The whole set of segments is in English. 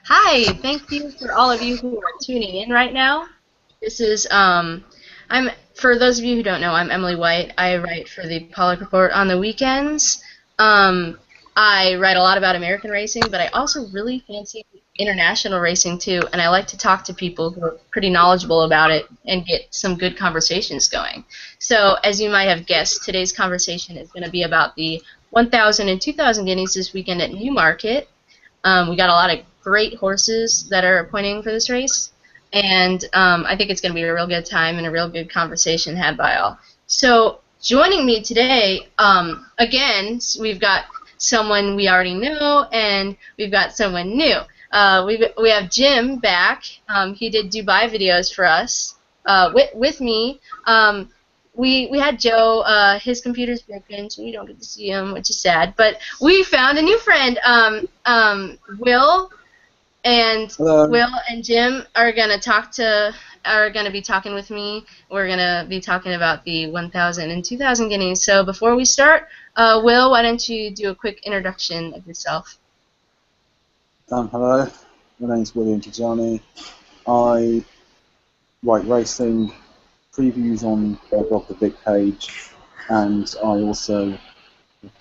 Hi, thank you for all of you who are tuning in right now. This is I'm for those of you who don't know, I'm Emily White. I write for the Pollock Report on the weekends. Um, I write a lot about American racing, but I also really fancy international racing too, and I like to talk to people who are pretty knowledgeable about it and get some good conversations going. So, as you might have guessed, today's conversation is going to be about the 1,000 and 2,000 guineas this weekend at Newmarket. We got a lot of great horses that are pointing for this race, and I think it's going to be a real good time and a real good conversation had by all. So joining me today, again, we've got someone we already know, and we've got someone new. We have Jim back. He did Dubai videos for us with me. We had Joe. His computer's broken, so we don't get to see him, which is sad. But we found a new friend. Will and Hello. Will and Jim are gonna be talking with me. We're gonna be talking about the 1,000 and 2,000 guineas. So before we start, Will, why don't you do a quick introduction of yourself? Hello. My name's William Tajani. I write racing previews on my blog, The Big Page, and I also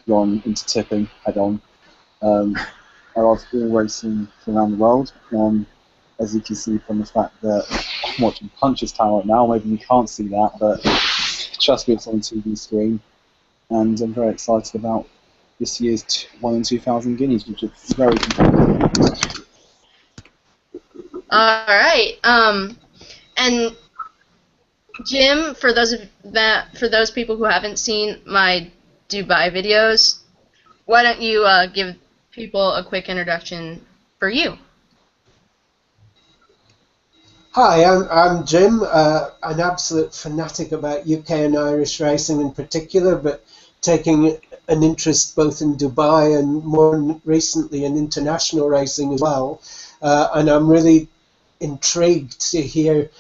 gone into tipping head on. I love all racing from around the world. As you can see from the fact that I'm watching Punch's Tower right now, maybe you can't see that, but trust me, it's on the TV screen. And I'm very excited about this year's 1 in 2,000 guineas, which is very competitive. All right. And Jim, for those people who haven't seen my Dubai videos, why don't you give people a quick introduction for you? Hi, I'm Jim, an absolute fanatic about UK and Irish racing in particular, but taking an interest both in Dubai and more recently in international racing as well. And I'm really intrigued to hear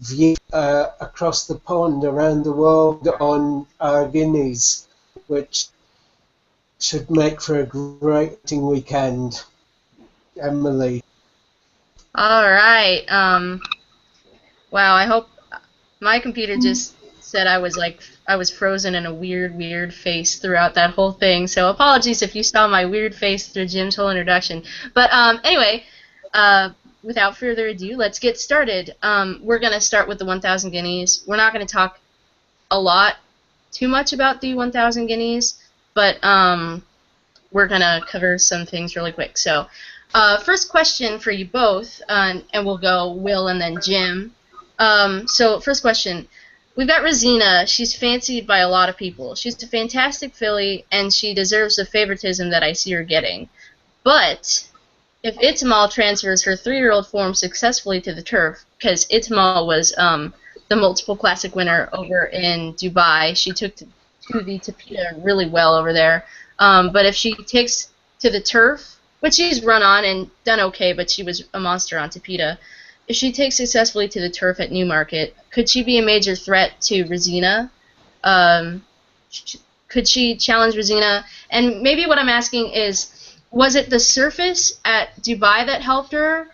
views across the pond around the world on our Guineas, which should make for a great weekend. Emily. All right. Wow. I hope my computer just said I was frozen in a weird face throughout that whole thing. So apologies if you saw my weird face through Jim's whole introduction. But anyway, without further ado, let's get started. We're gonna start with the 1,000 guineas. We're not gonna talk a lot, too much about the 1,000 guineas, but we're gonna cover some things really quick. So, first question for you both, and we'll go Will and then Jim. So, first question. We've got Rosina. She's fancied by a lot of people. She's a fantastic filly, and she deserves the favoritism that I see her getting. But if Itmal transfers her 3-year-old form successfully to the turf, because Itmal was the multiple classic winner over in Dubai, she took to the Tapeta really well over there. But if she takes to the turf, which she's run on and done okay, but she was a monster on Tapeta, if she takes successfully to the turf at Newmarket, could she be a major threat to Rosina? Um, could she challenge Rosina? And maybe what I'm asking is, was it the surface at Dubai that helped her,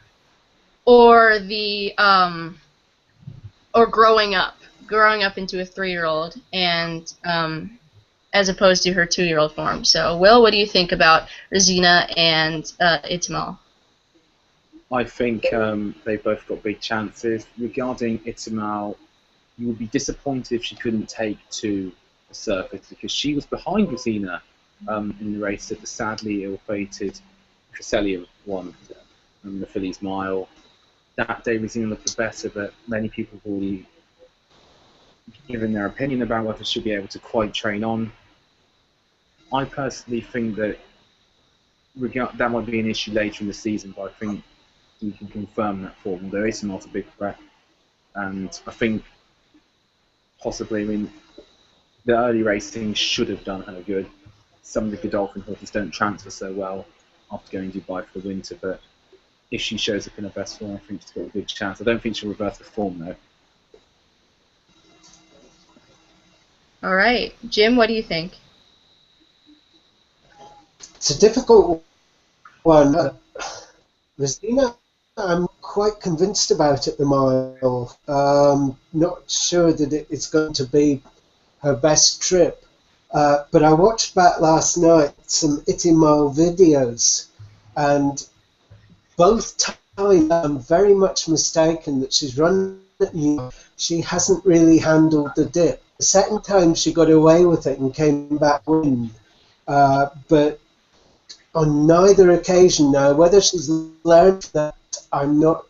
or the or growing up into a 3-year-old, and as opposed to her 2-year-old form? So, Will, what do you think about Rosina and Itmal? I think they've both got big chances. Regarding Itimal, you would be disappointed if she couldn't take to the surface because she was behind Rosina in the race that the sadly ill-fated Cresselia won the Fillies Mile. That day Rosina looked the better, but many people have already given their opinion about whether she'll be able to quite train on. I personally think that that might be an issue later in the season, but I think you can confirm that for them. There is not a big threat, and I think possibly, I mean, the early racing should have done her good. Some of the Godolphin horses don't transfer so well after going to Dubai for the winter, but if she shows up in her best form, I think she's got a good chance. I don't think she'll reverse the form though. All right, Jim, what do you think? It's a difficult one. Rosina, I'm quite convinced about at the mile. Not sure that it's going to be her best trip. But I watched back last night some Itimau videos, and both times I'm very much mistaken that she's run at New. She hasn't really handled the dip. The second time she got away with it and came back win. But on neither occasion now, whether she's learned that, I'm not.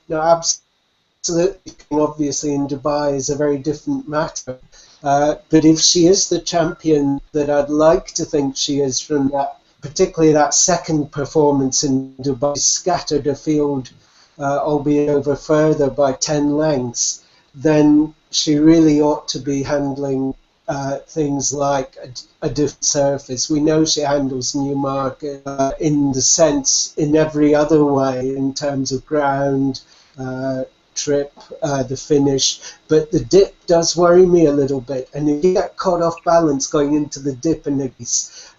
No, absolutely. Obviously, in Dubai is a very different matter. But if she is the champion that I'd like to think she is from that, particularly that second performance in Dubai, scattered a field, albeit over further by 10 lengths, then she really ought to be handling things like a different surface. We know she handles Newmarket in the sense, in every other way, in terms of ground, trip, the finish, but the dip does worry me a little bit. And if you get caught off balance going into the dip in the geese,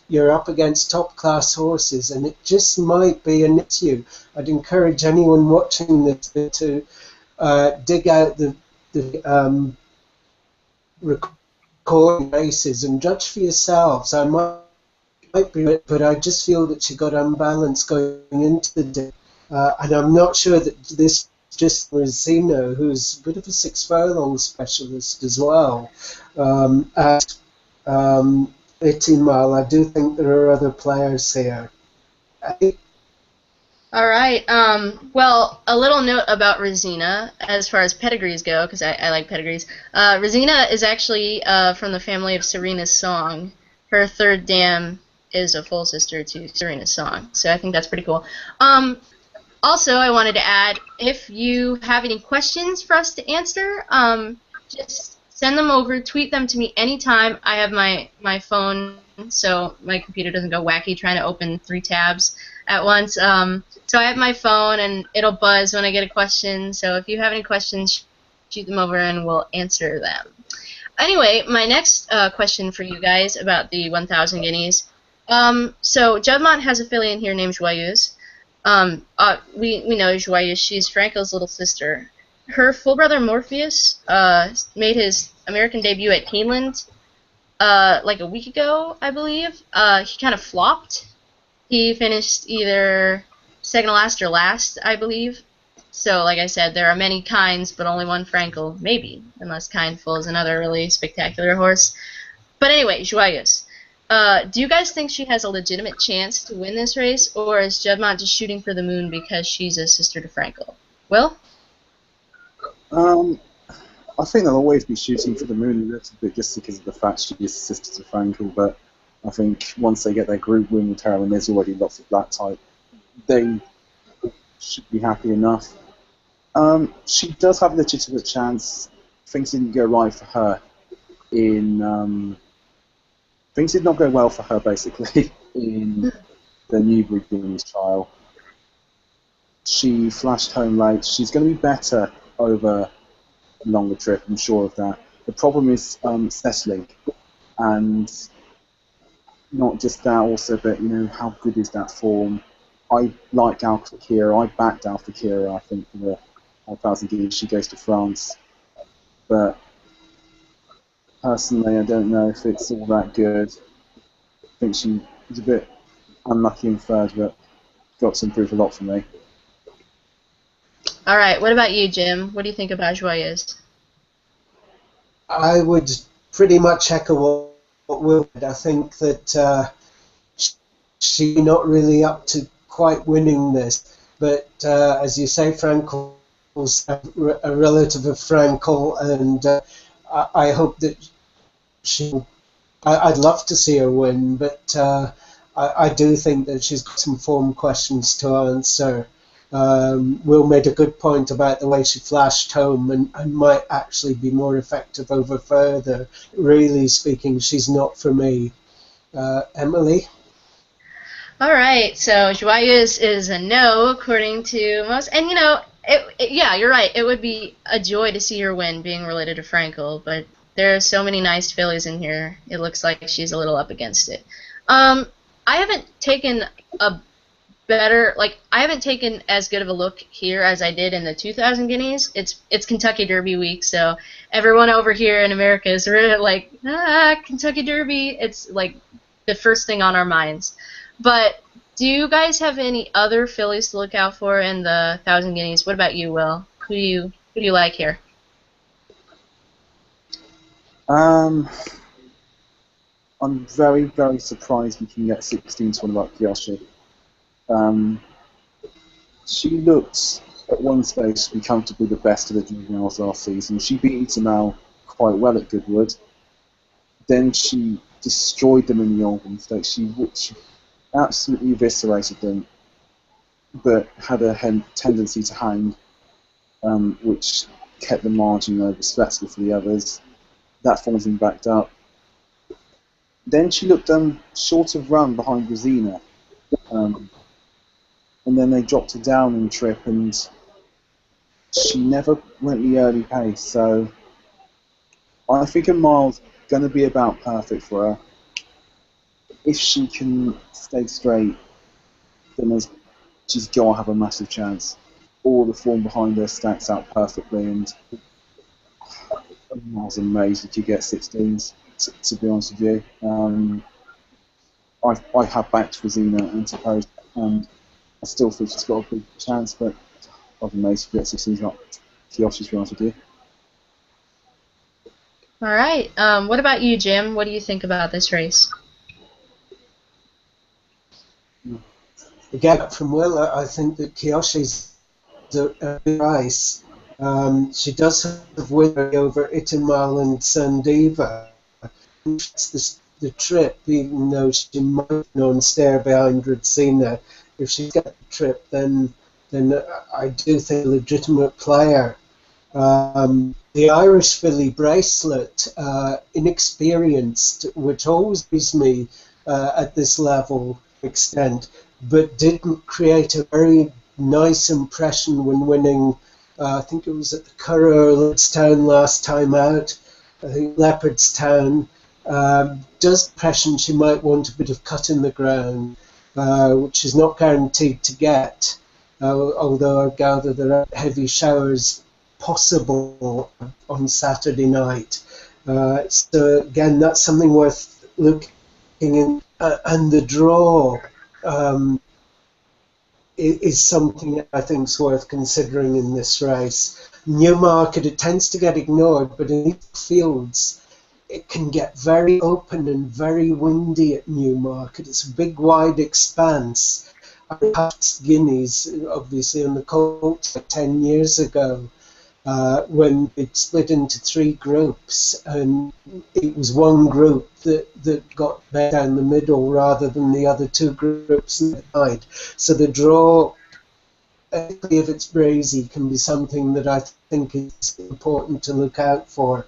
you're up against top class horses, and it just might be an issue. I'd encourage anyone watching this to dig out the recording races and judge for yourselves. I might be, but I just feel that she got unbalanced going into the dip, and I'm not sure that this just Rosino, who's a bit of a 6 furlong specialist as well. At Itimal, I do think there are other players here. All right. Well, a little note about Rosina as far as pedigrees go, because I like pedigrees. Rosina is actually from the family of Serena's Song. Her third dam is a full sister to Serena's Song, so I think that's pretty cool. Also, I wanted to add, if you have any questions for us to answer, just send them over, tweet them to me anytime. I have my phone, so my computer doesn't go wacky trying to open 3 tabs at once. So I have my phone, and it'll buzz when I get a question. So if you have any questions, shoot them over, and we'll answer them. Anyway, my next question for you guys about the 1,000 guineas. So Judmont has a filly in here named Joyeuse. We know Joyeuse. She's Franco's little sister. Her full brother Morpheus made his American debut at Keeneland like a week ago, I believe. He kind of flopped. He finished either second to last or last, I believe. So, like I said, there are many kinds, but only one Frankel, maybe, unless Kindful is another really spectacular horse. But anyway, Joyeuse. Do you guys think she has a legitimate chance to win this race, or is Judmont just shooting for the moon because she's a sister to Frankel? Will? I think they'll always be shooting for the moon a little bit just because of the fact she is a sister to Frankel, but I think once they get their group win with her, and there's already lots of black type, they should be happy enough. She does have a legitimate chance. Things didn't go right for her in... things did not go well for her, basically, in the Newbury Guineas trial. She flashed home late. She's going to be better over a longer trip, I'm sure of that. The problem is settling, and not just that also, but, you know, how good is that form? I like Alpha Kira. I backed Alpha Kira, I think, for the 1,000 guineas. She goes to France. But personally, I don't know if it's all that good. I think she was a bit unlucky in third, but got to improve a lot for me. All right. What about you, Jim? What do you think about Joyeuse? I would pretty much echo what Will did. I think that she's not really up to quite winning this. But as you say, Frankel's a relative of Frankel, and I hope that I'd love to see her win, but I do think that she's got some form questions to answer. Will made a good point about the way she flashed home and might actually be more effective over further. Really speaking, she's not for me. Emily? All right, so Joyeuse is a no, according to most. And, you know, yeah, you're right. It would be a joy to see her win, being related to Frankel, but there are so many nice fillies in here. It looks like she's a little up against it. I haven't taken a better. Like, I haven't taken as good of a look here as I did in the 2000 Guineas. It's Kentucky Derby week, so everyone over here in America is really like, Kentucky Derby. It's like the first thing on our minds. But do you guys have any other fillies to look out for in the 1000 Guineas? What about you, Will? Who do you like here? Um, I'm very, very surprised we can get 16 to 1 about Kyoshi. She looked at one stage to be comfortably the best of the juveniles last season. She beat Itamal quite well at Goodwood. Then she destroyed them in the Oldham Stakes. She absolutely eviscerated them, but had a tendency to hang, which kept the margin respectable for the others. That form's been backed up. Then she looked short of run behind Rosina, and then they dropped her down in trip, and she never went the early pace. So I think a mile's going to be about perfect for her. If she can stay straight, then she's got to have a massive chance. All the form behind her stacks out perfectly, and I was amazed that you get 16s, to be honest with you. I have backed Rosina and Suppose, and I still think she's got a big chance, but I'm amazed if you get 16s not Kyoshi, to be honest with you. All right. What about you, Jim? What do you think about this race? Again, from Will, I think that Kiyoshi's a big race. She does have winner over Itamal and Sandiva. It's the trip, even though she might not stare behind Radzina. If she gets the trip, then I do think a legitimate player. The Irish filly Bracelet, inexperienced, which always gives me at this level extent, but didn't create a very nice impression when winning. I think it was at the Curragh Leopardstown last time out. I think Leopardstown does impression she might want a bit of cut in the ground, which is not guaranteed to get. Although I gather there are heavy showers possible on Saturday night. So again, that's something worth looking in. And the draw is something I think is worth considering in this race. Newmarket, it tends to get ignored, but in these fields, it can get very open and very windy at Newmarket. It's a big, wide expanse. I passed Guineas, obviously, on the colt 10 years ago, when it split into 3 groups, and it was one group that got down the middle rather than the other 2 groups that died. So the draw, if it's brazy, can be something that I think is important to look out for.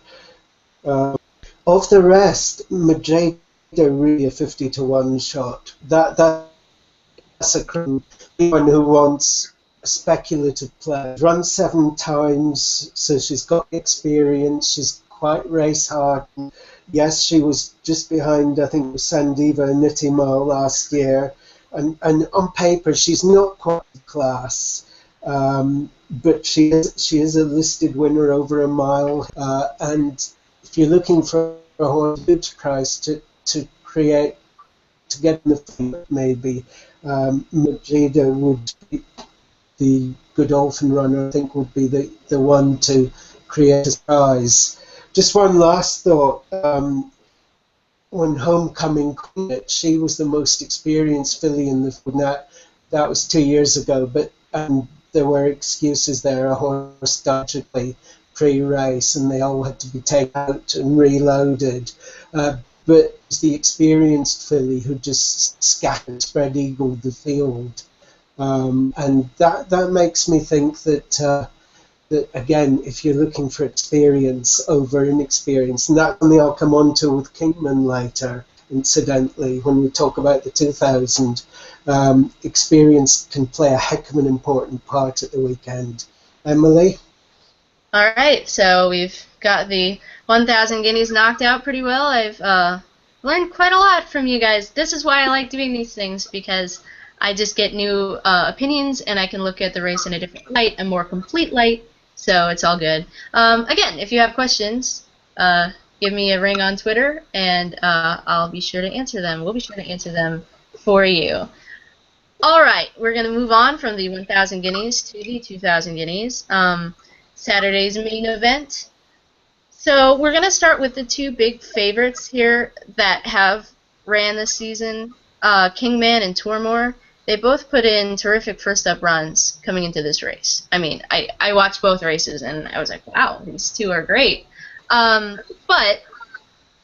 Of the rest, Majeda really a 50 to 1 shot. That's a anyone who wants a speculative play. Run 7 times, so she's got experience. She's quite race hardened. Yes, she was just behind, I think, Sandiva and Nittimal last year, and on paper she's not quite class. But she is a listed winner over a mile, and if you're looking for a horse good price to get in the field, maybe Majeda would be the Godolphin runner. I think would be the one to create a surprise. Just one last thought. When Homecoming Queen, she was the most experienced filly in the field. That was 2 years ago, but there were excuses there. A horse tragically pre-race, and they all had to be taken out and reloaded. But it's the experienced filly who just scattered, spread eagled the field, and that makes me think that again, if you're looking for experience over inexperience, and that's something I'll come on to with Kingman later, incidentally, when we talk about the 2000, experience can play a heck of an important part at the weekend. Emily? All right, so we've got the 1,000 Guineas knocked out pretty well. learned quite a lot from you guys. This is why I like doing these things, because I just get new opinions, and I can look at the race in a different light, a more complete light, so it's all good. Again, if you have questions, give me a ring on Twitter, and I'll be sure to answer them. We'll be sure to answer them for you. All right, we're going to move on from the 1,000 guineas to the 2,000 guineas. Saturday's main event. So we're going to start with the two big favorites here that have ran this season, Kingman and Tourmore. They both put in terrific first-up runs coming into this race. I mean, I watched both races, and I was like, wow, these two are great. But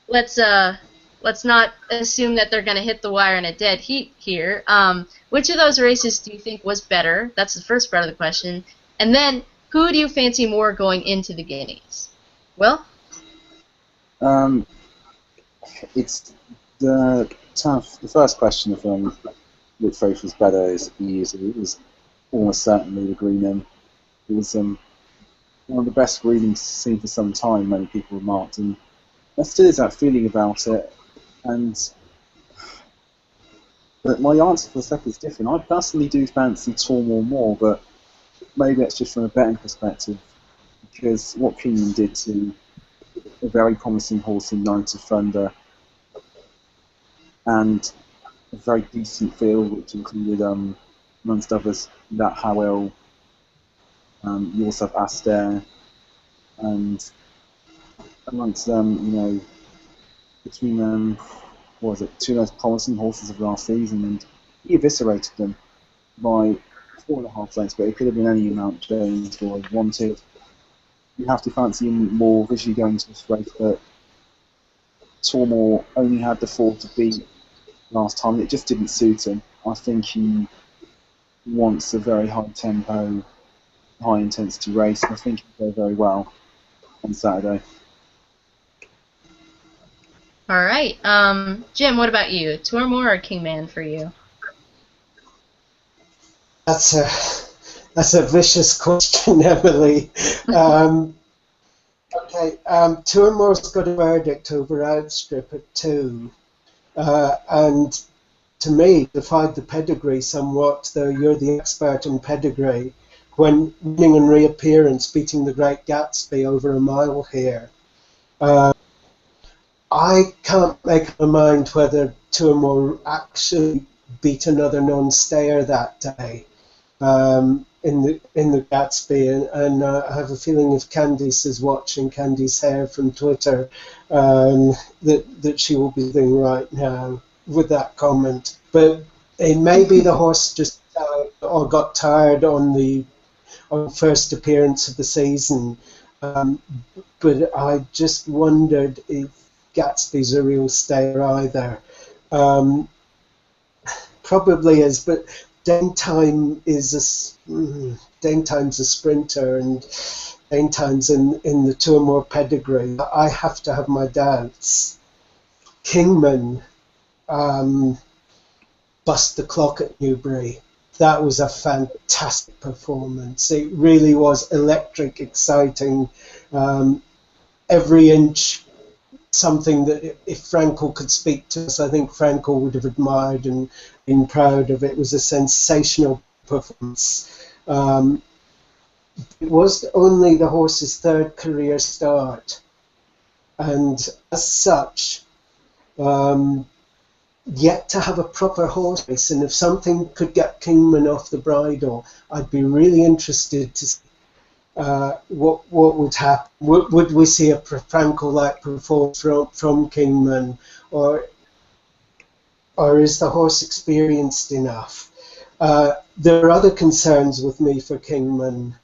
let's not assume that they're going to hit the wire in a dead heat here. Which of those races do you think was better? That's the first part of the question. And then, who do you fancy more going into the Guineas? Will? It's the first question of which race was better is easy. It was almost certainly the Greenham. It was one of the best Greenhams seen for some time, many people remarked, and there still is that feeling about it. But my answer for the second is different. I personally do fancy Tourmore more, but maybe it's just from a betting perspective, because what Kingman did to a very promising horse in Night of Thunder, and a very decent field, which included, amongst others, that Howell. You also have Astaire, and amongst them, between them, two most promising horses of last season, and he eviscerated them by 4.5 lengths, but it could have been any amount Jones would have wanted. You have to fancy him more visually going to this race, but Tourmore only had the 4 to beat last time. It just didn't suit him. I think he wants a very high tempo, high intensity race, and I think he'll go very well on Saturday. All right. Jim, what about you? Tourmore or Kingman for you? That's a vicious question, Emily. Okay, Tourmore's got a verdict over Outstrip at 2, and to me, defied the pedigree somewhat, though you're the expert in pedigree, when winning on reappearance, beating the Great Gatsby over a mile here. I can't make my mind whether Tourmore actually beat another non-stayer that day in the Gatsby, and I have a feeling if Candice is watching, Candice Hare from Twitter, that she will be doing right now with that comment. But it may be the horse just or got tired on first appearance of the season, but I just wondered if Gatsby's a real stayer either. Probably is, but Danetime's a sprinter, and Danetime's in the Tourmore pedigree. I have to have my doubts. Kingman bust the clock at Newbury. That was a fantastic performance. It really was electric, exciting. Every inch something that if Frankel could speak to us, I think Frankel would have admired and been proud of. It was a sensational performance. It was only the horse's 3rd career start, and as such, yet to have a proper horse race, and if something could get Kingman off the bridle, I'd be really interested to see what would happen. Would we see a Frankel-like performance from Kingman, or is the horse experienced enough? There are other concerns with me for Kingman,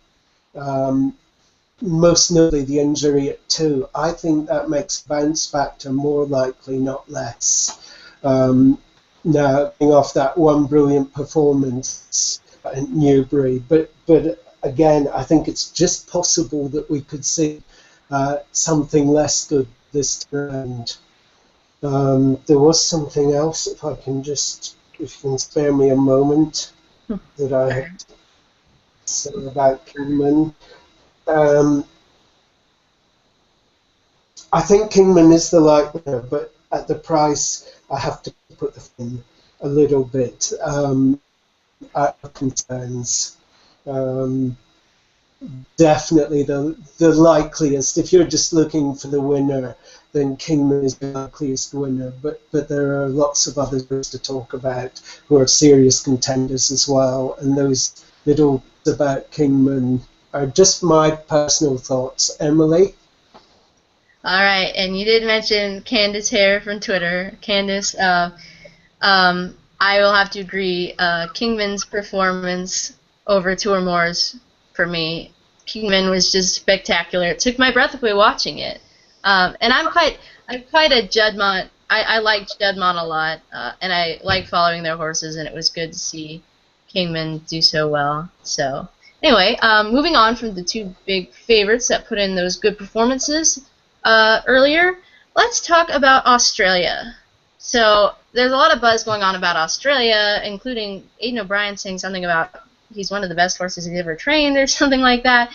most notably the injury at 2. I think that makes bounce factor more likely, not less. Now, being off that one brilliant performance at Newbury, but again, I think it's just possible that we could see something less good this round. There was something else, if you can spare me a moment, that I had to say about Kingman. I think Kingman is the light winner, but at the price, I have to put the in a little bit out of concerns. Definitely the likeliest. If you're just looking for the winner, then Kingman is the likeliest winner. But there are lots of others to talk about who are serious contenders as well. And those little about Kingman are just my personal thoughts. Emily? All right, and you did mention Candace Hare from Twitter. Candace, I will have to agree. Kingman's performance over Two or More's for me. Kingman was just spectacular. It took my breath away watching it. And I'm quite a Juddmonte. I like Juddmonte a lot, and I like following their horses, and it was good to see Kingman do so well. So anyway, moving on from the two big favorites that put in those good performances earlier, let's talk about Australia. So there's a lot of buzz going on about Australia, including Aidan O'Brien saying something about he's one of the best horses he's ever trained or something like that.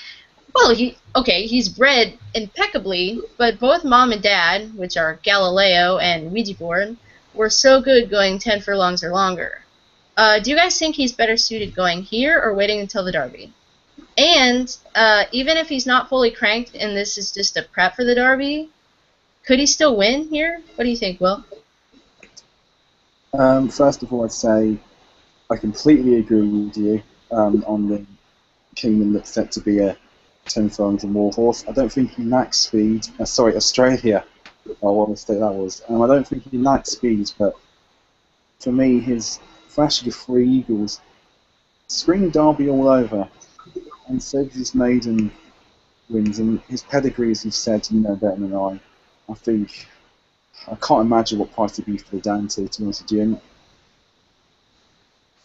Well, he's bred impeccably, but both mom and dad, which are Galileo and Ouija board, were so good going 10 furlongs or longer. Do you guys think he's better suited going here or waiting until the Derby? And even if he's not fully cranked and this is just a prep for the Derby, could he still win here? What do you think, Will? First of all, I'd say I completely agree with you on the Kingman that's set to be a 10 furlongs or more horse. I don't think he lacks speed. Australia. What mistake that was. I don't think he lacks speed, but for me, his flash of the Three Eagles screamed Derby all over. And so his maiden wins, and his pedigree, as you've said, you know better than I. I can't imagine what price it'd be for the Dante, to be honest with you. And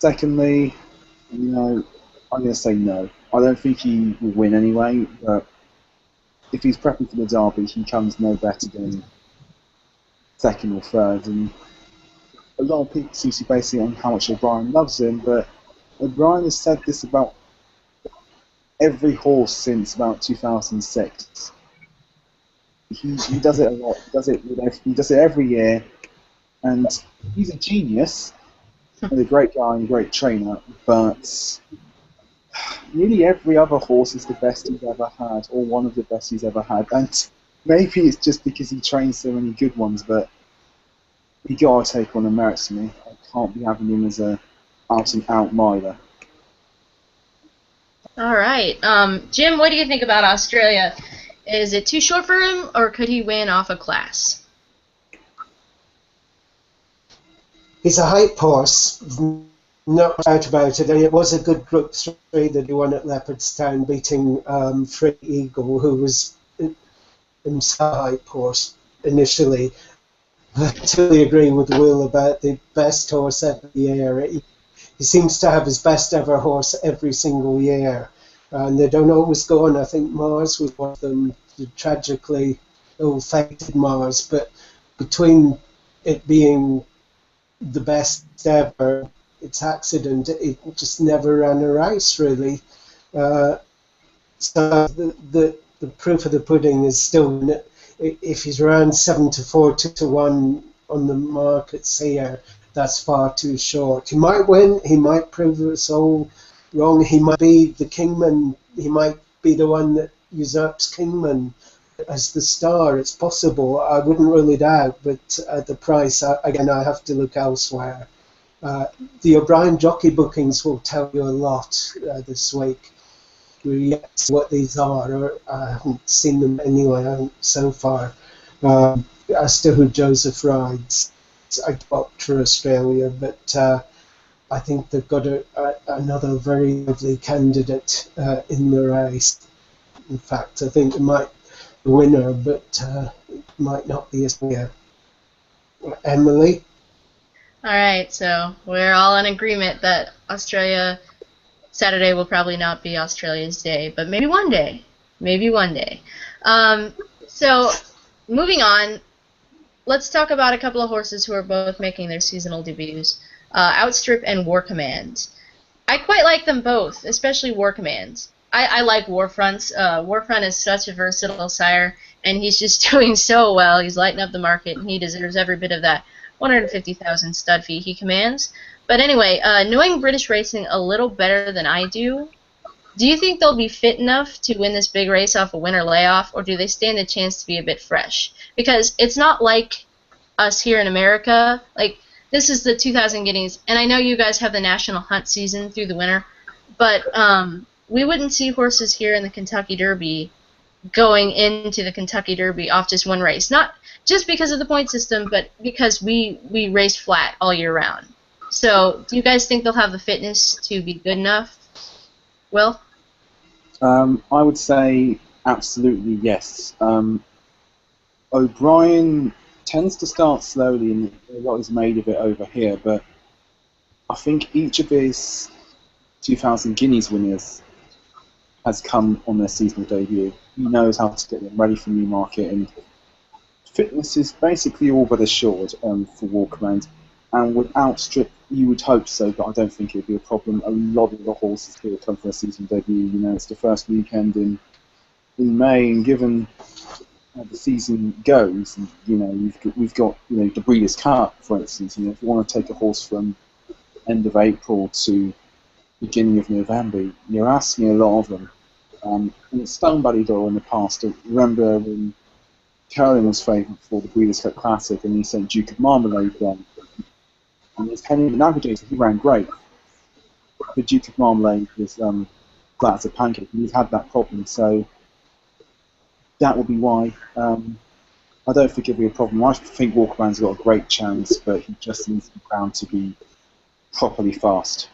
secondly, I'm going to say no. I don't think he will win anyway, but if he's prepping for the Derby, he comes no better than second or third. And a lot of people seem to be basing it on how much O'Brien loves him, but O'Brien has said this about every horse since about 2006. He does it a lot. He does it every year, and he's a genius and a great guy and a great trainer. But nearly every other horse is the best he's ever had, or one of the best he's ever had. And maybe it's just because he trains so many good ones, but he got to take on the merits to me. I can't be having him as a out-and-out miler. All right. Jim, what do you think about Australia? Is it too short for him, or could he win off a class? He's a hype horse, no doubt about it. And it was a good Group 3 that he won at Leopardstown, beating Free Eagle, who was himself a hype horse initially. I totally agree with Will about the best horse every year. He seems to have his best ever horse every single year. And they don't always go on. I think Mars was one of them, the tragically ill-fated Mars. But between it being the best ever, its accident, it just never ran a race, really. So the proof of the pudding is still, if he's around 7 to 4, 2 to 1 on the markets here, that's far too short. He might win, he might prove us all wrong, he might be the Kingman, he might be the one that usurps Kingman as the star. It's possible, I wouldn't rule it out, but at the price, again, I have to look elsewhere. The O'Brien jockey bookings will tell you a lot this week. We'll yet see what these are. I haven't seen them anyway so far. As to who Joseph rides, I opt for Australia, but I think they've got another very lovely candidate in the race. In fact, I think it might be the winner, but it might not be as clear. Emily? All right, so we're all in agreement that Australia Saturday will probably not be Australia's day, but maybe one day. Maybe one day. So moving on, let's talk about a couple of horses who are both making their seasonal debuts. Outstrip and War Command. I quite like them both, especially War Command. I like Warfronts. Warfront is such a versatile sire, and he's just doing so well. He's lighting up the market, and he deserves every bit of that 150,000 stud fee he commands. But anyway, knowing British racing a little better than I do you think they'll be fit enough to win this big race off a winter layoff, or do they stand a chance to be a bit fresh? Because it's not like us here in America. Like, this is the 2000 Guineas, and I know you guys have the national hunt season through the winter, but we wouldn't see horses here in the Kentucky Derby going into the Kentucky Derby off just one race. Not just because of the point system, but because we race flat all year round. So, do you guys think they'll have the fitness to be good enough? Will? I would say absolutely yes. O'Brien tends to start slowly, and a lot is made of it over here, but I think each of his 2000 Guineas winners has come on their seasonal debut. He knows how to get them ready for Newmarket, and fitness is basically all but assured for Walkman. And with Outstrip, you would hope so, but I don't think it would be a problem. A lot of the horses here come for a season debut. You know, it's the first weekend in May, and given how the season goes, you know, we've got the Breeders' Cup, for instance. You know, if you want to take a horse from end of April to beginning of November, you're asking a lot of them. And it's stung Ballydoyle in the past. I remember when Curling was favourite for the Breeders' Cup Classic, and he sent Duke of Marmalade then. And his Henry the Navigator, he ran great. The Duke of Marmalade was flat as a pancake, and he's had that problem, so that will be why. I don't think it'll be a problem. I think Walkerman's got a great chance, but he just needs the ground to be properly fast.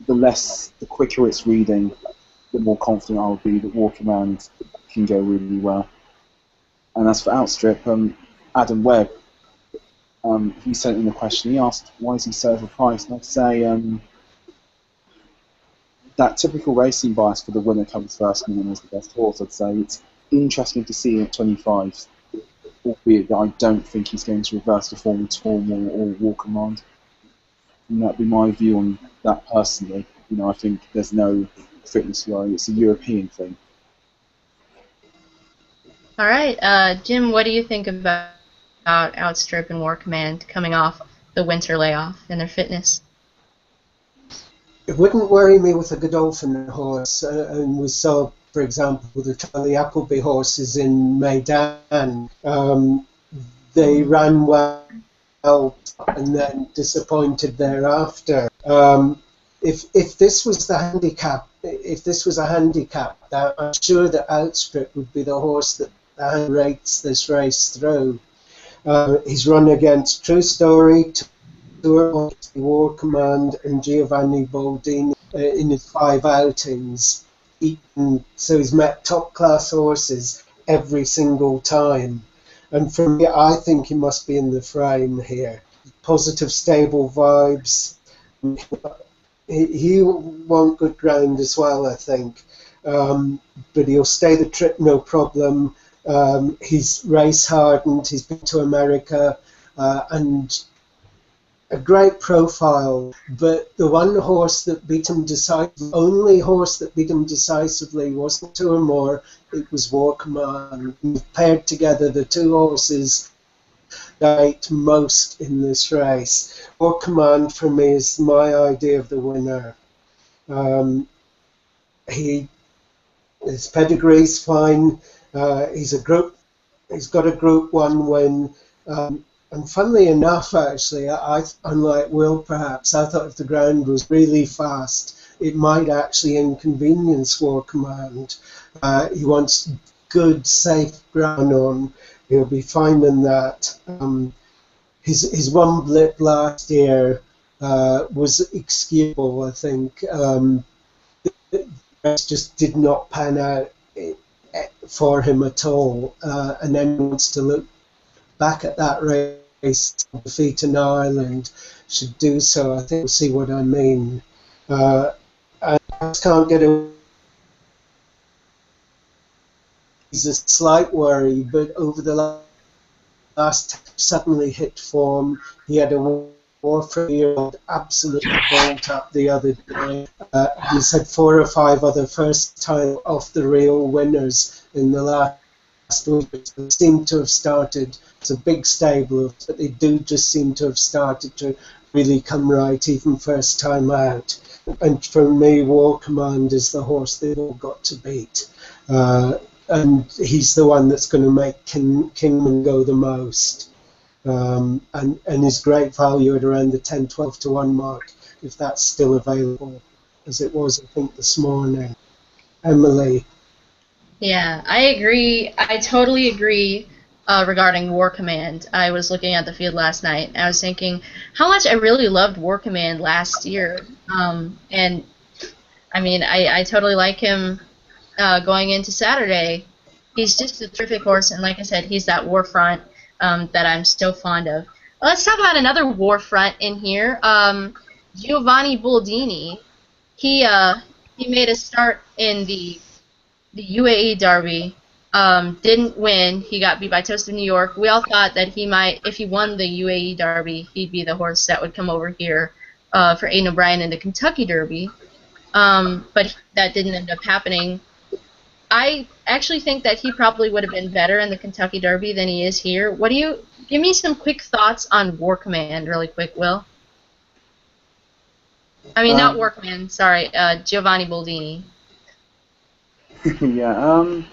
The quicker it's reading, the more confident I'll be that Walkerman can go really well. And as for Outstrip, Adam Webb, he sent in a question. He asked, why is he so overpriced? And I'd say that typical racing bias for the winner comes first and the winner's the best horse. I'd say it's interesting to see him at 25, albeit that I don't think he's going to reverse the form at all or walk command. And that'd be my view on that personally. You know, I think there's no fitness worry. It's a European thing. All right, Jim, what do you think about Outstrip and War Command coming off the winter layoff and their fitness? It wouldn't worry me with a Godolphin horse, and we saw, for example, the Charlie Appleby horses in Maidan. They ran well and then disappointed thereafter. If this was the handicap, if this was a handicap, I'm sure that Outstrip would be the horse that rates this race through. He's run against True Story, Tour, War Command, and Giovanni Boldini in his 5 outings. So he's met top-class horses every single time. And for me, I think he must be in the frame here. Positive, stable vibes. He won't good ground as well, I think. But he'll stay the trip, no problem. He's race hardened, he's been to America, and a great profile. But the one horse that beat him decisively, only horse that beat him decisively, wasn't Two or More, it was War Command. We've paired together the two horses that ate most in this race. War Command for me is my idea of the winner. His pedigree's fine. He's got a Group 1 win, and funnily enough, actually, unlike Will perhaps, I thought if the ground was really fast, it might actually inconvenience War Command. He wants good, safe ground on. He'll be finding that. His one blip last year was excusable, I think. The race just did not pan out for him at all, and then he wants to look back at that race, defeat in Ireland, should do so. I think we'll see what I mean. I just can't get away. He's a slight worry, but over the last suddenly hit form. He had a 4 year-old absolutely bolt up the other day. He's had 4 or 5 other first-time off-the-rail winners in the last week. They seem to have started. It's a big stable, but they do just seem to have started to really come right, even first time out. And for me, War Command is the horse they've all got to beat. And he's the one that's going to make Kingman go the most. And is great value at around the 10-12 to 1 mark, if that's still available, as it was, I think, this morning. Emily. Yeah, I agree. I totally agree regarding War Command. I was looking at the field last night, and I was thinking how much I really loved War Command last year. And, I mean, I totally like him going into Saturday. He's just a terrific horse, and like I said, he's that war front that I'm so fond of. Well, let's talk about another war front in here. Giovanni Boldini. He made a start in the UAE Derby. Didn't win. He got beat by Toast of New York. We all thought that he might, if he won the UAE Derby, he'd be the horse that would come over here for Aidan O'Brien in the Kentucky Derby. But that didn't end up happening. I actually think that he probably would have been better in the Kentucky Derby than he is here. What do you give me some quick thoughts on War Command, really quick, Will? I mean, not War Command. Sorry, Giovanni Boldini. Yeah,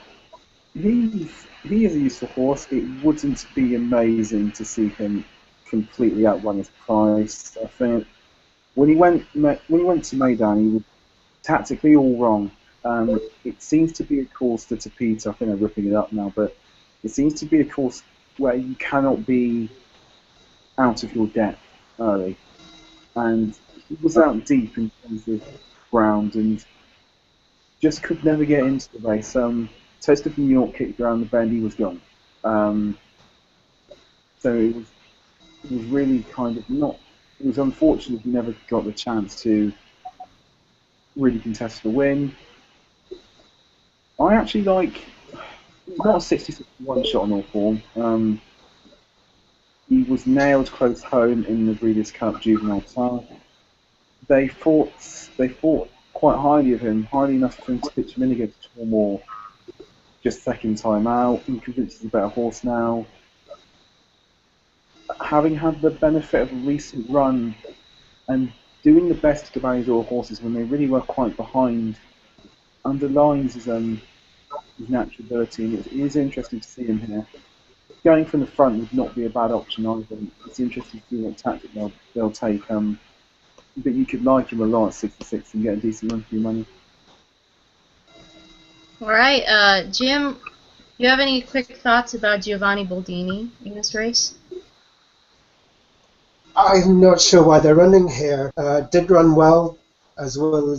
he is a useful horse. It wouldn't be amazing to see him completely outrun his price. I think when he went to Maidan, he was tactically all wrong. It seems to be a course that's a Peter. I think I'm ripping it up now, but it seems to be a course where you cannot be out of your depth early. And he was out deep in terms of ground and just could never get into the race. Toast of New York kicked around the bend, he was gone. So it was really kind of not. It was unfortunate he never got the chance to really contest the win. I actually like. He's not a 66-1 shot on all form. He was nailed close home in the Breeders' Cup Juvenile Star. They fought quite highly of him, highly enough for him to pitch him in against Tormore just second time out. I'm convinced he's a better horse now. Having had the benefit of a recent run and doing the best of the Banidor horses when they really were quite behind underlines his natural ability, and it is interesting to see him here. Going from the front would not be a bad option either. It's interesting to see what tactic they'll take. But you could like him a lot at 66 and get a decent run for your money. All right, Jim, do you have any quick thoughts about Giovanni Boldini in this race? I'm not sure why they're running here. Did run well as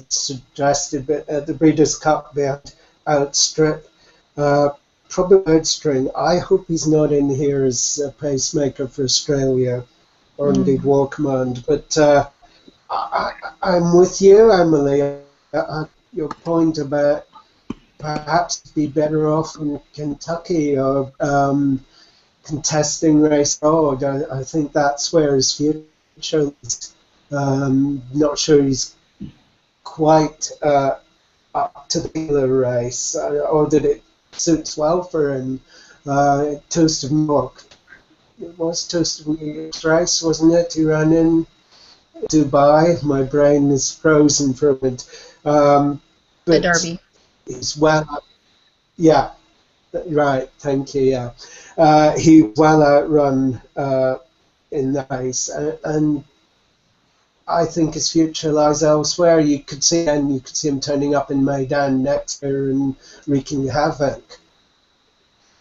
suggested, but at the Breeders' Cup they had outstrip. Probably third string. I hope he's not in here as a pacemaker for Australia, or indeed War Command. But I'm with you, Emily. Your point about perhaps be better off in Kentucky or contesting race road. I think that's where his future is. Not sure he's quite up to the race, or that it suits well for him. Toast of New York. It was Toast of New York's race, wasn't it? He ran in Dubai. My brain is frozen from it. The Derby. He's well. Yeah. Right, thank you. Yeah, he well outrun in the race, and I think his future lies elsewhere. You could see him turning up in Maidan next year and wreaking havoc.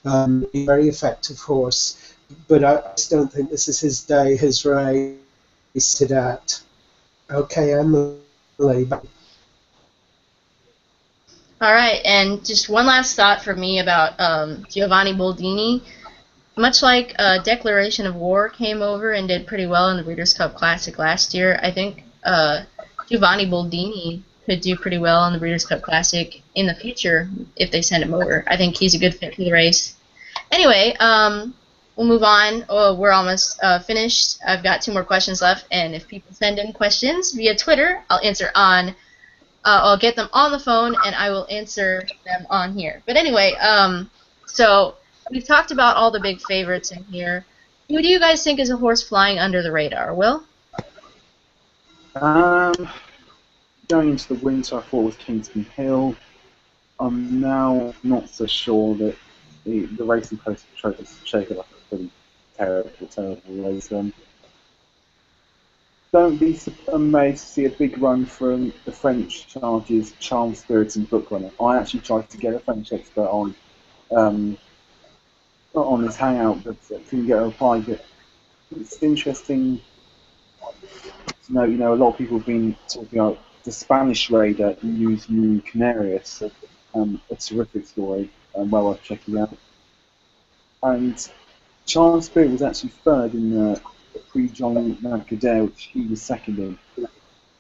Very effective horse, but I just don't think this is his day, his race to that. Okay, Emily. All right, and just one last thought for me about Giovanni Boldini. Much like Declaration of War came over and did pretty well in the Breeders' Cup Classic last year, I think Giovanni Boldini could do pretty well in the Breeders' Cup Classic in the future if they send him over. I think he's a good fit for the race. Anyway, we'll move on. Oh, we're almost finished. I've got 2 more questions left, and if people send in questions via Twitter, I'll answer on. I'll get them on the phone, and I will answer them on here. But anyway, so we've talked about all the big favorites in here. Who do you guys think is a horse flying under the radar? Will? Going into the winter, I thought it was Kingston Hill. I'm now not so sure that the racing post trophies shake it like a pretty terrible race. Don't be amazed to see a big run from the French charges, Charm Spirits and Bookrunner. I actually tried to get a French expert on this hangout, but couldn't get a reply. But it's interesting to know, a lot of people have been talking about the Spanish raider who used New Canarius, a terrific story, well worth checking out. And Charm Spirit was actually third in the Prix Jean Mercader, which he was second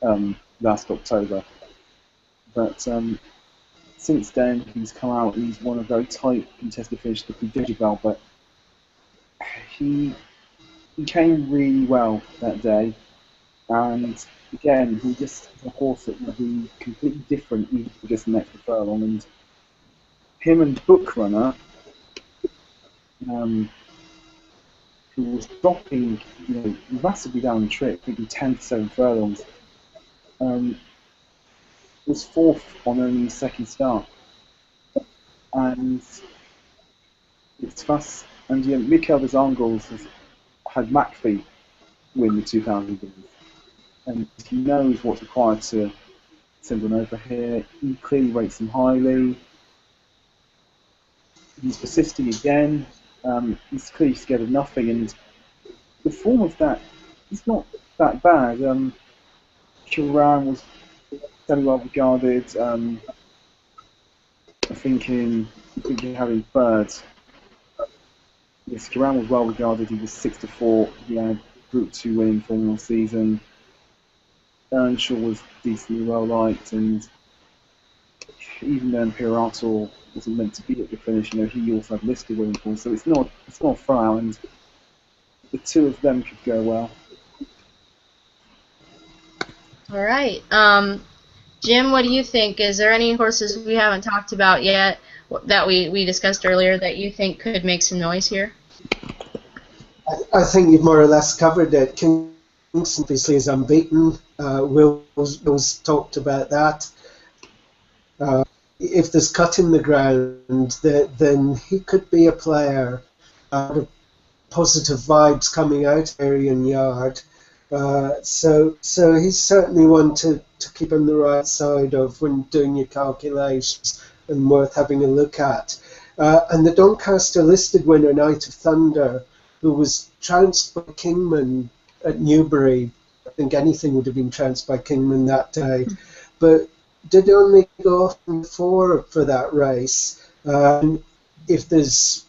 in last October. But since then, he's come out and he's won a very tight contested finish, the Prix Digital, but he came really well that day. And again, he just a horse that would be completely different even for just an extra furlong. And him and Bookrunner, who was dropping, massively down the trip, thinking 10 to 7 furlongs, was fourth on only his second start. And it's fast. And Mikel des Angles has had McPhee win the 2000 Guineas. And he knows what's required to send one over here. He clearly rates him highly. He's persisting again. He's clearly scared of nothing, and the form of that is not that bad. Kiran was very well regarded. I think in having third. Yes, Kiran was well regarded. He was 6-4. He had Group 2 winning form all season. Earnshaw was decently well liked, and even though Imperator wasn't meant to be at the finish, he also had listed winning form, so it's not foul, and the two of them could go well. All right. Jim, what do you think? Is there any horses we haven't talked about yet that we discussed earlier that you think could make some noise here? I think you've more or less covered it. Kingston obviously is unbeaten. Will's talked about that. If there's cut in the ground, then he could be a player. Positive vibes coming out of Arian Yard. So he's certainly one to keep on the right side of when doing your calculations and worth having a look at. And the Doncaster listed winner, Night of Thunder, who was trounced by Kingman at Newbury. I think anything would have been trounced by Kingman that day. But did only go off in 4 for that race. If it's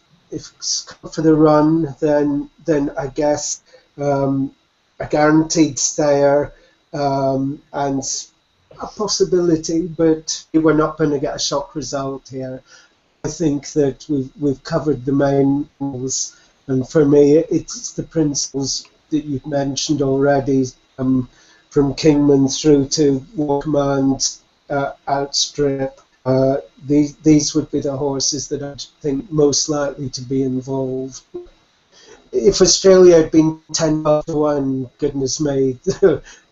for the run, then I guess a guaranteed stayer and a possibility, but we're not going to get a shock result here. I think that we've covered the main rules, and for me, it's the principles that you've mentioned already, from Kingman through to War Command, Outstrip. These would be the horses that I think most likely to be involved. If Australia had been 10-1, goodness me,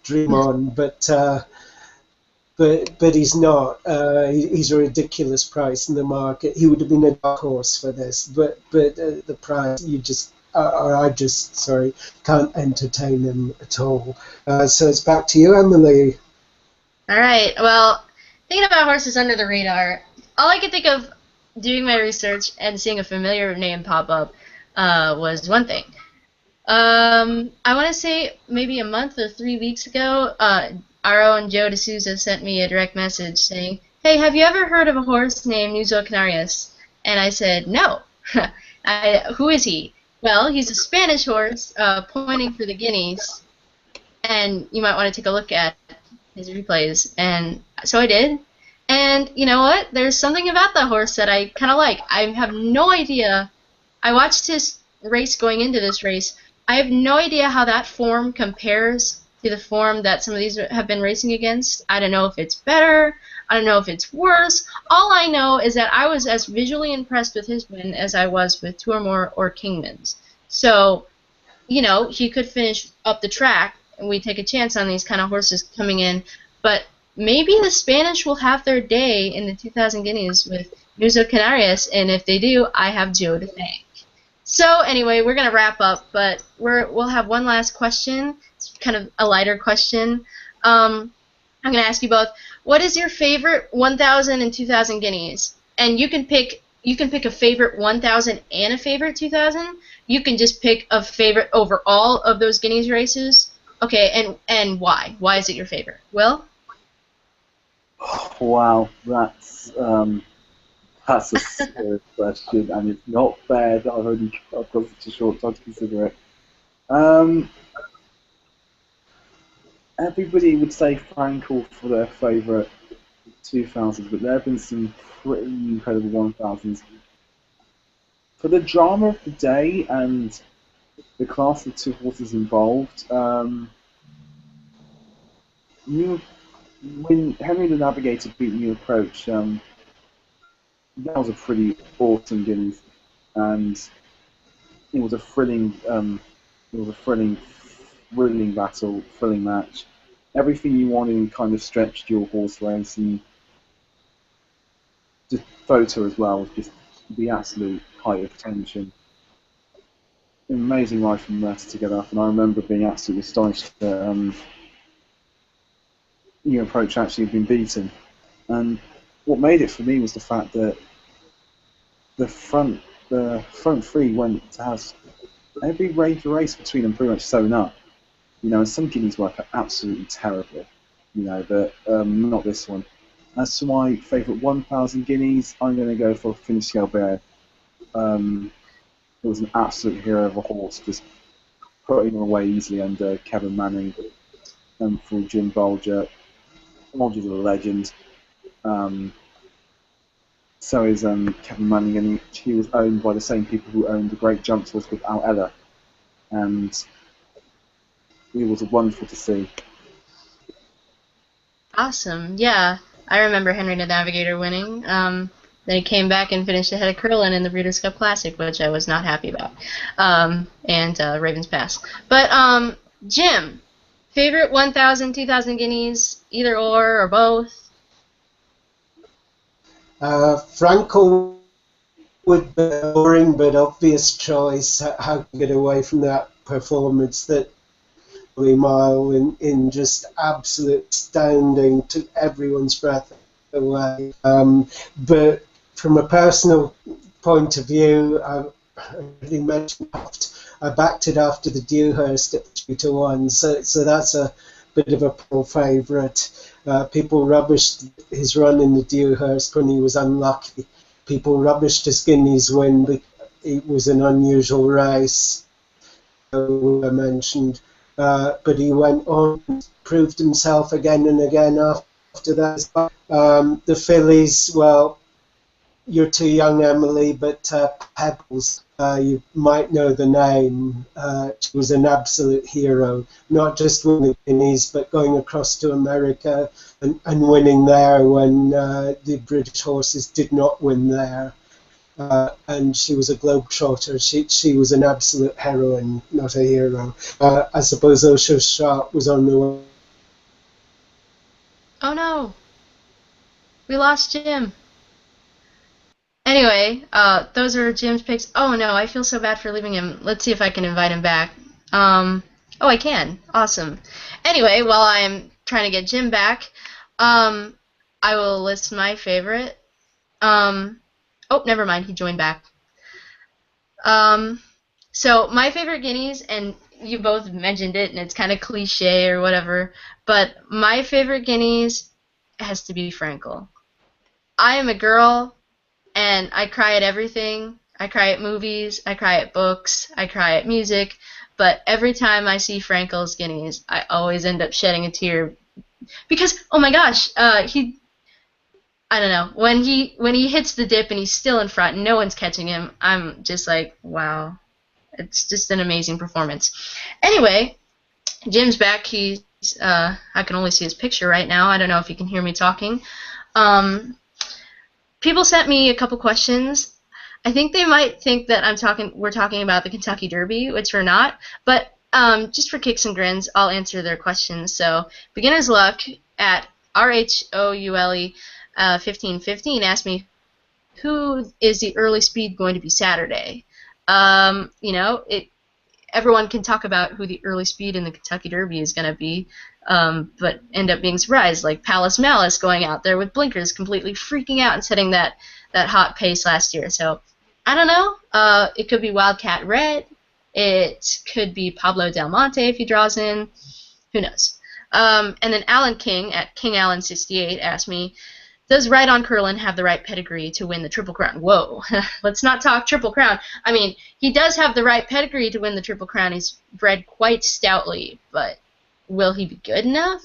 dream on. But he's not. He's a ridiculous price in the market. He would have been a dark horse for this, but the price I just can't entertain him at all. So it's back to you, Emily. All right. Well, thinking about horses under the radar, all I could think of doing my research and seeing a familiar name pop up was one thing. I want to say maybe a month or 3 weeks ago, our own Joe D'Souza sent me a direct message saying, "Hey, have you ever heard of a horse named Nuzo Canarias?" And I said, "No." Who is he? Well, he's a Spanish horse pointing for the Guineas, and you might want to take a look at his replays. And so I did. And you know what? There's something about that horse that I kind of like. I have no idea. I watched his race going into this race, I have no idea how that form compares to the form that some of these have been racing against. I don't know if it's better. I don't know if it's worse. All I know is that I was as visually impressed with his win as I was with Tourmore or Kingman's. So, you know, he could finish up the track, and we take a chance on these kind of horses coming in. But maybe the Spanish will have their day in the 2000 Guineas with Nuzo Canarias, and if they do, I have Joe to thank. So anyway, we're going to wrap up, but we'll have one last question. It's kind of a lighter question. I'm going to ask you both, what is your favorite 1,000 and 2,000 Guineas? And you can pick a favorite 1,000 and a favorite 2,000. You can just pick a favorite over all of those Guineas races. Okay, and why? Why is it your favorite? Will? Wow, that's a serious question, and it's not fair that I've got such a short time to consider it. Everybody would say Frankel for their favourite 2000s, but there have been some pretty incredible 1000s. For the drama of the day and the class of two horses involved, when Henry the Navigator beat New Approach, that was a pretty awesome Guineas, and it was a thrilling battle, thrilling match. Everything you wanted in kind of stretched your horse race, and just photo as well was just the absolute height of tension. An amazing ride from Mercer to get up, and I remember being absolutely astonished that New Approach actually had been beaten. And what made it for me was the fact that the front three went to have every race between them pretty much sewn up. You know, and some Guineas work absolutely terribly, you know, but not this one. As to my favourite 1,000 Guineas, I'm going to go for Finish Albert. It was an absolute hero of a horse, just putting him away easily under Kevin Manning and for Jim Bolger. Bolger's a legend. So is Kevin Manning, and he was owned by the same people who owned the great jumps horse with Al Eller. And it was wonderful to see. Awesome. Yeah, I remember Henry the Navigator winning. Then he came back and finished ahead of Curlin in the Breeders' Cup Classic, which I was not happy about, and Ravens Pass. But Jim, favorite 1,000, 2,000 Guineas, either or both? Frankel would be a boring but obvious choice. How to get away from that performance that mile in just absolute astounding, took everyone's breath away. But from a personal point of view, I already mentioned I backed it after the Dewhurst at 2-1, so that's a bit of a poor favourite. People rubbished his run in the Dewhurst when he was unlucky. People rubbished his Guineas win, but it was an unusual race, I mentioned. But he went on, proved himself again and again after that. The fillies, well, you're too young, Emily, but Pebbles, you might know the name. She was an absolute hero, not just winning the Guineas, but going across to America and winning there when the British horses did not win there. And she was a globetrotter. She was an absolute heroine, not a hero. I suppose Osho Sharp was on the way. Oh no, we lost Jim. Anyway, those are Jim's picks. Oh no, I feel so bad for leaving him. Let's see if I can invite him back. Oh, I can. Awesome. Anyway, while I'm trying to get Jim back, I will list my favorite. Oh, never mind. He joined back. So my favorite Guineas, and you both mentioned it, and it's kind of cliche or whatever, but my favorite Guineas has to be Frankel. I am a girl, and I cry at everything. I cry at movies, I cry at books, I cry at music, but every time I see Frankel's Guineas, I always end up shedding a tear. Because, oh my gosh, I don't know, when he hits the dip and he's still in front and no one's catching him, I'm just like, wow. It's just an amazing performance. Anyway, Jim's back. He's I can only see his picture right now. I don't know if you can hear me talking. People sent me a couple questions. I think they might think that we're talking about the Kentucky Derby, which we're not. But just for kicks and grins, I'll answer their questions. So Beginner's Luck at RHOULE 1515 asked me, who is the early speed going to be Saturday? Everyone can talk about who the early speed in the Kentucky Derby is going to be, but end up being surprised, like Palace Malice going out there with blinkers, completely freaking out and setting that hot pace last year. So I don't know. It could be Wildcat Red. It could be Pablo Del Monte if he draws in. Who knows? And then Alan King at KingAlan68 asked me, does Right on Curlin have the right pedigree to win the Triple Crown? Whoa, let's not talk Triple Crown. I mean, he does have the right pedigree to win the Triple Crown. He's bred quite stoutly, but will he be good enough?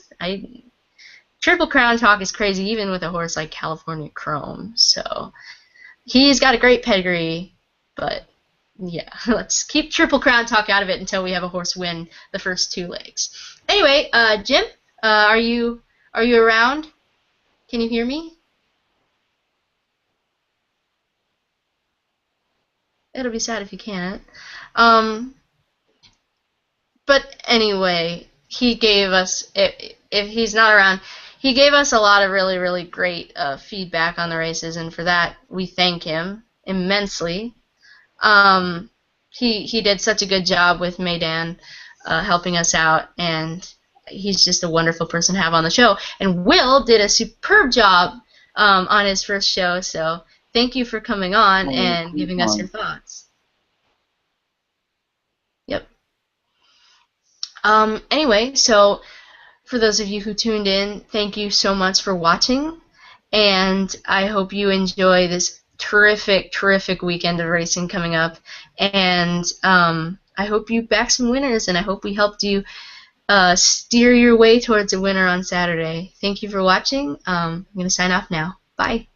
Triple Crown talk is crazy, even with a horse like California Chrome. So he's got a great pedigree, but yeah, let's keep Triple Crown talk out of it until we have a horse win the first 2 legs. Anyway, Jim, are you around? Can you hear me? It'll be sad if you can't. But anyway, he gave us, if he's not around, he gave us a lot of really, really great feedback on the races, and for that we thank him immensely. He did such a good job with Maidan helping us out, and he's just a wonderful person to have on the show. And Will did a superb job on his first show, so thank you for coming on and giving us your thoughts. Yep. Anyway, so for those of you who tuned in, thank you so much for watching, and I hope you enjoy this terrific, terrific weekend of racing coming up, and I hope you back some winners, and I hope we helped you steer your way towards a winner on Saturday. Thank you for watching. I'm going to sign off now. Bye.